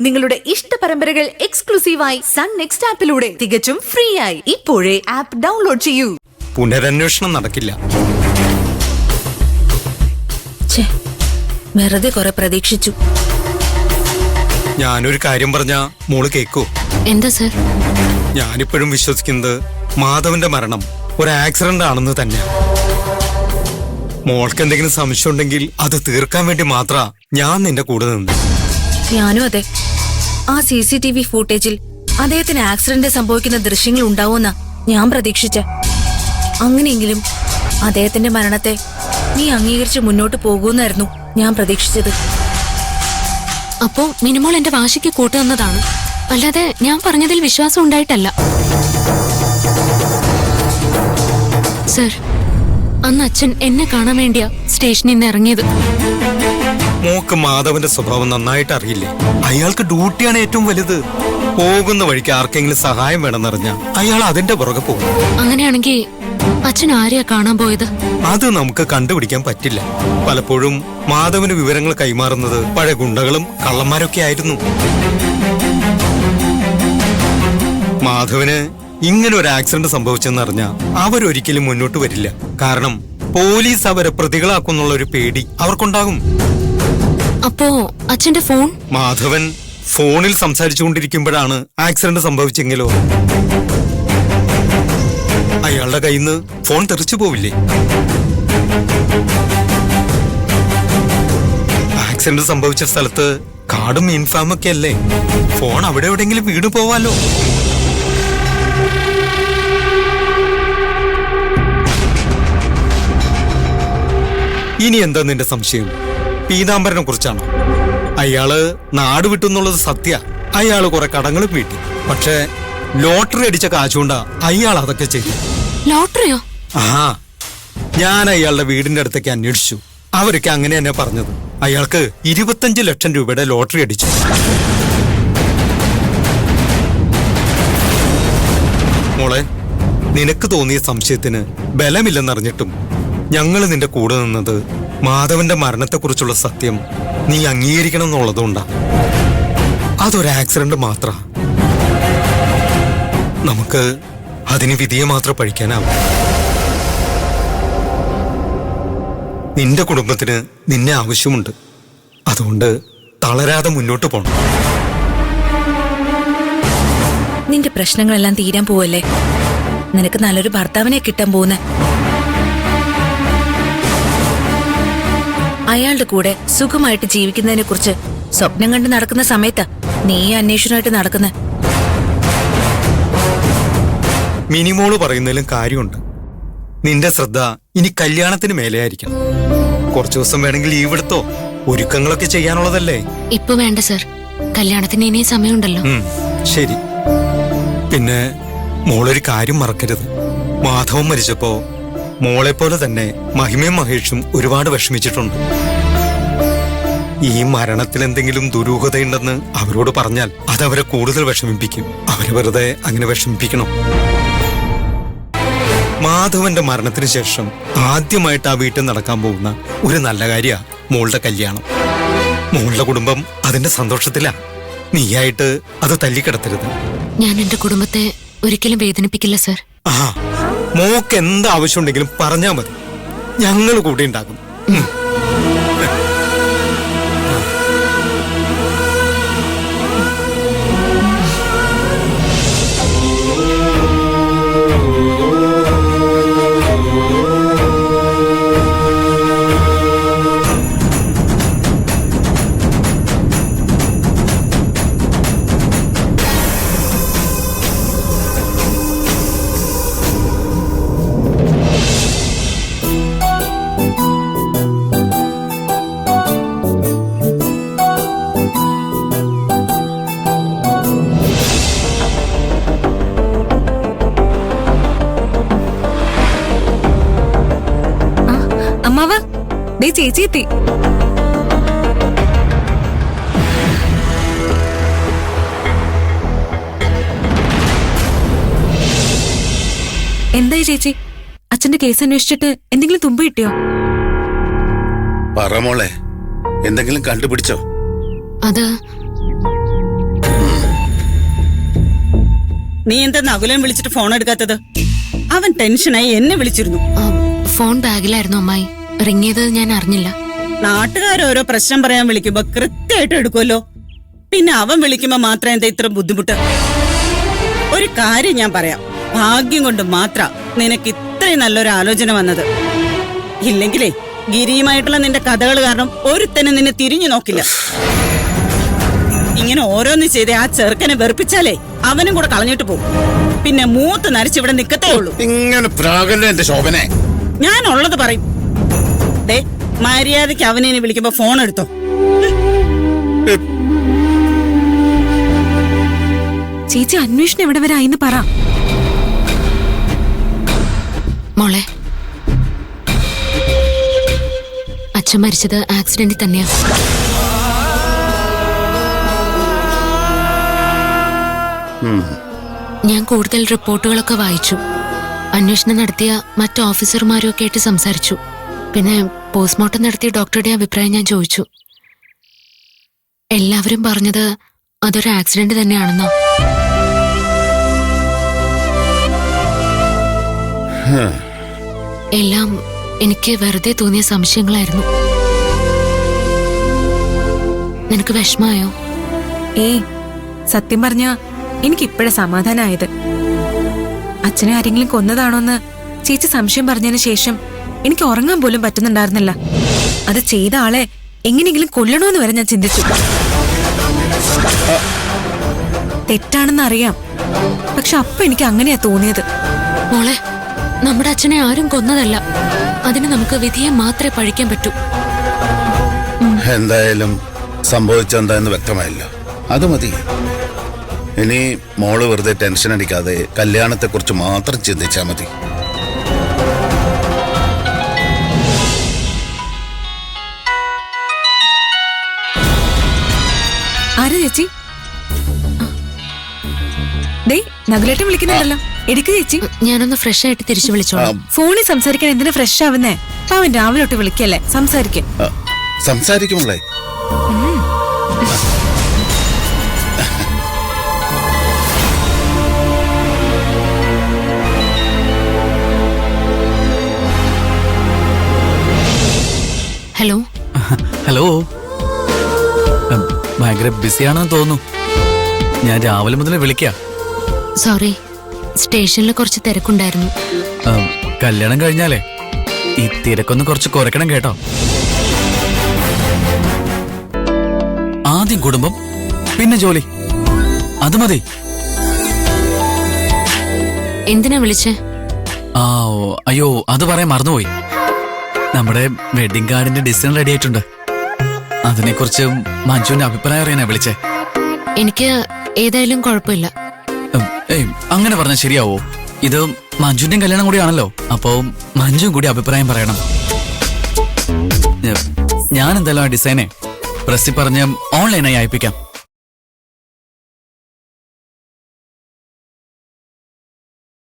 നിങ്ങളുടെ ഇഷ്ട പരമ്പരകൾ എക്സ്ക്ലൂസീവായി സൺ നെക്സ്റ്റ് ആപ്പിലൂടെ തികച്ചും ഫ്രീ ആയി ഇപ്പോഴേ ആപ്പ് ഡൗൺലോഡ് ചെയ്യൂ. പുനരന്വേഷണം നടക്കില്ല. വെറുതെ കുറെ പ്രതീക്ഷിച്ചു. ഞാനൊരു കാര്യം പറഞ്ഞ മോള് കേക്കോ? എന്താ സർ? ഞാനിപ്പോഴും വിശ്വസിക്കുന്നത് മാധവന്റെ മരണം ഒരു ആക്സിഡന്റ് ആണെന്ന് തന്നെ. മോൾക്ക് എന്തെങ്കിലും സംശയം ഉണ്ടെങ്കിൽ അത് തീർക്കാൻ വേണ്ടി മാത്രാ ഞാൻ നിന്റെ കൂടെ നിന്ന്. ഞാനും അതെ. ആ CCTV ഫൂട്ടേജിൽ അദ്ദേഹത്തിന് ആക്സിഡന്റ് സംഭവിക്കുന്ന ദൃശ്യങ്ങൾ ഉണ്ടാവുമെന്നാ ഞാൻ പ്രതീക്ഷിച്ച. അങ്ങനെയെങ്കിലും അദ്ദേഹത്തിന്റെ മരണത്തെ നീ അംഗീകരിച്ച് മുന്നോട്ട് പോകുമെന്നായിരുന്നു ഞാൻ പ്രതീക്ഷിച്ചത്. അപ്പോ മിനിമോൾ എന്റെ വാശിക്ക് കൂട്ടുതന്നതാണ്, അല്ലാതെ ഞാൻ പറഞ്ഞതിൽ വിശ്വാസം ഉണ്ടായിട്ടല്ല. സർ, അന്ന് അച്ഛൻ എന്നെ കാണാൻ വേണ്ടിയാ സ്റ്റേഷനിൽ നിന്ന് ഇറങ്ങിയത്. മോക്ക് മാധവന്റെ സ്വഭാവം നന്നായിട്ട് അറിയില്ലേ? അയാൾക്ക് ഡ്യൂട്ടിയാണ് ഏറ്റവും വലുത്. പോകുന്ന വഴിക്ക് ആർക്കെങ്കിലും സഹായം വേണമെന്നറിഞ്ഞ അയാൾ അതിന്റെ പുറകെ പോകും. അങ്ങനെയാണെങ്കിൽ അച്ഛൻ ആരെയാ കാണാൻ പോയത്? അത് നമുക്ക് കണ്ടുപിടിക്കാൻ പറ്റില്ല. പലപ്പോഴും മാധവന് വിവരങ്ങൾ കൈമാറുന്നത് പഴയ ഗുണ്ടകളും കള്ളന്മാരൊക്കെ ആയിരുന്നു. മാധവന് ഇങ്ങനെ ഒരു ആക്സിഡന്റ് സംഭവിച്ചെന്നറിഞ്ഞ അവരൊരിക്കലും മുന്നോട്ട് വരില്ല. കാരണം പോലീസ് അവരെ പ്രതികളാക്കുന്നുള്ള ഒരു പേടി അവർക്കുണ്ടാകും. അപ്പോ അച്ഛന്റെ ഫോൺ? മാധവൻ ഫോണിൽ സംസാരിച്ചുകൊണ്ടിരിക്കുമ്പോഴാണ് ആക്സിഡന്റ് സംഭവിച്ചെങ്കിലോ അയാളുടെ കയ്യിൽ നിന്ന് ഫോൺ തെറിച്ചു പോവില്ലേ? ആക്സിഡന്റ് സംഭവിച്ച സ്ഥലത്ത് കാടും ഇൻഫാമൊക്കെ അല്ലേ? ഫോൺ അവിടെ എവിടെയെങ്കിലും വീണ് പോവാലോ. ഇനി എന്താ നിന്റെ സംശയം? പീതാംബരനെ കുറിച്ചാണോ? അയാള് നാട് വിട്ടുന്നുള്ളത് സത്യ. അയാള് കുറെ കടങ്ങളും വീട്ടി. പക്ഷെ ലോട്ടറി അടിച്ച കാശുകൊണ്ടാ അയാൾ അതൊക്കെ ചെയ്തു. ലോട്ടറിയോ? ആ, ഞാൻ അയാളുടെ വീടിന്റെ അടുത്തേക്ക് അന്വേഷിച്ചു. അവരൊക്കെ അങ്ങനെ തന്നെ പറഞ്ഞത്. അയാൾക്ക് 25 ലക്ഷം രൂപയുടെ ലോട്ടറി അടിച്ചു. മോളെ, നിനക്ക് തോന്നിയ സംശയത്തിന് ബലമില്ലെന്നറിഞ്ഞിട്ടും ഞങ്ങൾ നിന്റെ കൂടെ നിന്നത് മാധവന്റെ മരണത്തെക്കുറിച്ചുള്ള സത്യം നീ അംഗീകരിക്കണം എന്നുള്ളതുകൊണ്ടാ. അതൊരു ആക്സിഡന്റ് മാത്ര. നമുക്ക് അതിന് വിധിയെ മാത്രം പഴിക്കാനാവും. നിന്റെ കുടുംബത്തിന് നിന്നെ ആവശ്യമുണ്ട്. അതുകൊണ്ട് തളരാതെ മുന്നോട്ട് പോണം. നിന്റെ പ്രശ്നങ്ങളെല്ലാം തീരാൻ പോവല്ലേ? നിനക്ക് നല്ലൊരു ഭർത്താവിനെ കിട്ടാൻ പോകുന്ന. അയാളുടെ കൂടെ സുഖമായിട്ട് ജീവിക്കുന്നതിനെ കുറിച്ച് സ്വപ്നം കണ്ട് നടക്കുന്ന സമയത്താ നീ അന്വേഷണമായിട്ട് നടക്കുന്ന. മിനിമോള് പറയുന്നതിലും കാര്യമുണ്ട്. നിന്റെ ശ്രദ്ധ ഇനി കല്യാണത്തിന് മേലെയായിരിക്കണം. കുറച്ചു ദിവസം വേണമെങ്കിൽ ലീവ് എടുത്തോ. ഒരുക്കങ്ങളൊക്കെ ചെയ്യാനുള്ളതല്ലേ? ഇപ്പൊ വേണ്ട സർ, കല്യാണത്തിന് ഇനിയും സമയമുണ്ടല്ലോ. ശരി. പിന്നെ മോളൊരു കാര്യം മറക്കരുത്. മാധവൻ മരിച്ചപ്പോ മോളെ പോലെ തന്നെ മഹിമയും മഹേഷും ഒരുപാട് വിഷമിച്ചിട്ടുണ്ട്. ഈ മരണത്തിൽ എന്തെങ്കിലും ദുരൂഹതയുണ്ടെന്ന് അവരോട് പറഞ്ഞാൽ അതവരെ കൂടുതൽ വിഷമിപ്പിക്കും. അവരെ വെറുതെ അങ്ങനെ വിഷമിപ്പിക്കണം. മാധവന്റെ മരണത്തിന് ശേഷം ആദ്യമായിട്ട് ആ വീട്ടിൽ നടക്കാൻ പോകുന്ന ഒരു നല്ല കാര്യ മോളുടെ കല്യാണം. മോളുടെ കുടുംബം അതിന്റെ സന്തോഷത്തിലാ. നീയായിട്ട് അത് തല്ലിക്കിടത്തരുത്. ഞാൻ എന്റെ കുടുംബത്തെ ഒരിക്കലും വേദനിപ്പിക്കില്ല സർ. ആ, മോക്ക് എന്ത് ആവശ്യമുണ്ടെങ്കിലും പറഞ്ഞാ മതി. ഞങ്ങൾ കൂടെ ഉണ്ടാകും. ചേച്ചി എത്തി. എന്തായി ചേച്ചി? അച്ഛന്റെ കേസ് അന്വേഷിച്ചിട്ട് എന്തെങ്കിലും തുമ്പ് കിട്ടിയോ? പറ മോളെ, എന്തെങ്കിലും കണ്ടുപിടിച്ചോ? അത് നീ എന്താ നകുലൻ വിളിച്ചിട്ട് ഫോൺ എടുക്കാത്തത്? അവൻ ടെൻഷനായി എന്നെ വിളിച്ചിരുന്നു. ഫോൺ ബാഗിലായിരുന്നു അമ്മായി. റിങ് ചെയ്തത് ഞാൻ അറിഞ്ഞില്ല. നാട്ടുകാരോരോ പ്രശ്നം പറയാൻ വിളിക്കുമ്പോ കൃത്യമായിട്ട് എടുക്കുമല്ലോ. പിന്നെ അവൻ വിളിക്കുമ്പോ മാത്രം എന്താ ഇത്ര ബുദ്ധിമുട്ട്? ഒരു കാര്യം ഞാൻ പറയാം, ഭാഗ്യം കൊണ്ട് മാത്ര നിനക്ക് ഇത്രയും നല്ലൊരു ആലോചന വന്നത്. ഇല്ലെങ്കിലേ ഗിരിയുമായിട്ടുള്ള നിന്റെ കഥകൾ കാരണം ഒരുത്തനെ നിന്നെ തിരിഞ്ഞു നോക്കില്ല. ഇങ്ങനെ ഓരോന്ന് ചെയ്തേ ആ ചെറുക്കനെ വെറുപ്പിച്ചാലേ അവനും കൂടെ കളഞ്ഞിട്ട് പോകും. പിന്നെ മൂത്ത് നരച്ചിവിടെ നിക്കത്തേ ഉള്ളൂ. ഇങ്ങനെ പ്രാഗല്ലേ എന്റെ ശോഭനെ. ഞാൻ ഉള്ളത് പറയും. ദേ മര്യാദയ്ക്ക് അവനെ വിളിക്കുമ്പോ ഫോൺ എടുത്തോ. ചേച്ചി അന്വേഷണം എവിടെ വരെ ആയിന്ന് പറ. മോളെ, അച്ഛൻ മരിച്ചത് ആക്സിഡന്റിൽ തന്നെയാ. ഞാൻ കൂടുതൽ റിപ്പോർട്ടുകളൊക്കെ വായിച്ചു. അന്വേഷണം നടത്തിയ മറ്റു ഓഫീസർമാരും ഒക്കെ ആയിട്ട് സംസാരിച്ചു. പിന്നെ പോസ്റ്റ്മോർട്ടം നടത്തിയ ഡോക്ടറുടെ അഭിപ്രായം ഞാൻ ചോദിച്ചു. എല്ലാവരും പറഞ്ഞത് അതൊരു ആക്സിഡന്റ് തന്നെയാണെന്നോ. എല്ലാം എനിക്ക് വെറുതെ തോന്നിയ സംശയങ്ങളായിരുന്നു. നിനക്ക് വിഷമായോ? ഏയ്, സത്യം പറഞ്ഞ എനിക്കിപ്പോഴാ സമാധാനമായത്. അച്ഛനെ ആരെങ്കിലും കൊന്നതാണോന്ന് ചേച്ചി സംശയം പറഞ്ഞതിന് ശേഷം എനിക്ക് ഉറങ്ങാൻ പോലും പറ്റുന്നുണ്ടായിരുന്നില്ല. അത് ചെയ്ത ആളെ എങ്ങനെയെങ്കിലും കൊല്ലണോന്ന് വരെ ഞാൻ ചിന്തിച്ചു. തെറ്റാണെന്ന് അറിയാം, പക്ഷെ അപ്പൊ എനിക്ക് അങ്ങനെയാ തോന്നിയത്. മോളെ, നമ്മുടെ അച്ഛനെ ആരും കൊന്നതല്ല. അതിന് നമുക്ക് വിധിയെ മാത്രമേ പഴിക്കാൻ പറ്റൂ. എന്തായാലും സംഭവിച്ചെന്താന്ന് വ്യക്തമായില്ല. അത് മതി. ഇനി മോള് വെറുതെ ടെൻഷൻ അടിക്കാതെ കല്യാണത്തെ കുറിച്ച് മാത്രം ചിന്തിച്ചാ മതി. ആരാ ചേച്ചി? ദേ നഗുലേട്ടൻ വിളിക്കുന്നുണ്ടല്ലോ. എടുക്ക് ചേച്ചി. ഞാനൊന്ന് ഫ്രഷ് ആയിട്ട് തിരിച്ചു വിളിച്ചോളാം. ഫോണിൽ സംസാരിക്കാൻ എന്തിനാ ഫ്രഷ് ആവുന്നേ? അവൻ രാവിലെ തൊട്ട് വിളിക്കല്ലേ, സംസാരിക്കും. സംസാരിക്കുമല്ലേ? ഹലോ. ഹലോ. ഭയങ്കര ബിസിയാണെന്ന് തോന്നുന്നു. ഞാൻ രാവിലെ മുതൽ വിളിക്കാം. സോറി, സ്റ്റേഷനിൽ കുറച്ച് തിരക്കുണ്ടായിരുന്നു. കല്യാണം കഴിഞ്ഞാലേ ഈ തിരക്കൊന്ന് കുറച്ച് കുറയ്ക്കണം കേട്ടോ. ആദ്യം കുടുംബം, പിന്നെ ജോലി, അത് മതി. എന്തിനാ വിളിച്ചേ? അയ്യോ, അത് പറയാൻ മറന്നുപോയി. നമ്മുടെ വെഡിങ് കാർഡിന്റെ ഡിസൈൻ റെഡി ആയിട്ടുണ്ട്. അതിനെക്കുറിച്ച് മഞ്ജുവിന്റെ അഭിപ്രായം അറിയാനാ വിളിച്ചേ. എനിക്ക് ഏതായാലും കുഴപ്പമില്ല. അങ്ങനെ പറഞ്ഞാൽ ശരിയാവോ? ഇത് മഞ്ജുവിന്റെയും കല്യാണം കൂടിയാണല്ലോ. അപ്പോ മഞ്ജുവും കൂടി അഭിപ്രായം പറയണം. ഞാൻ എന്തായാലും ആ ഡിസൈനെ പ്രസ്സിൽ പറഞ്ഞ് ഓൺലൈനായി അയപ്പിക്കാം.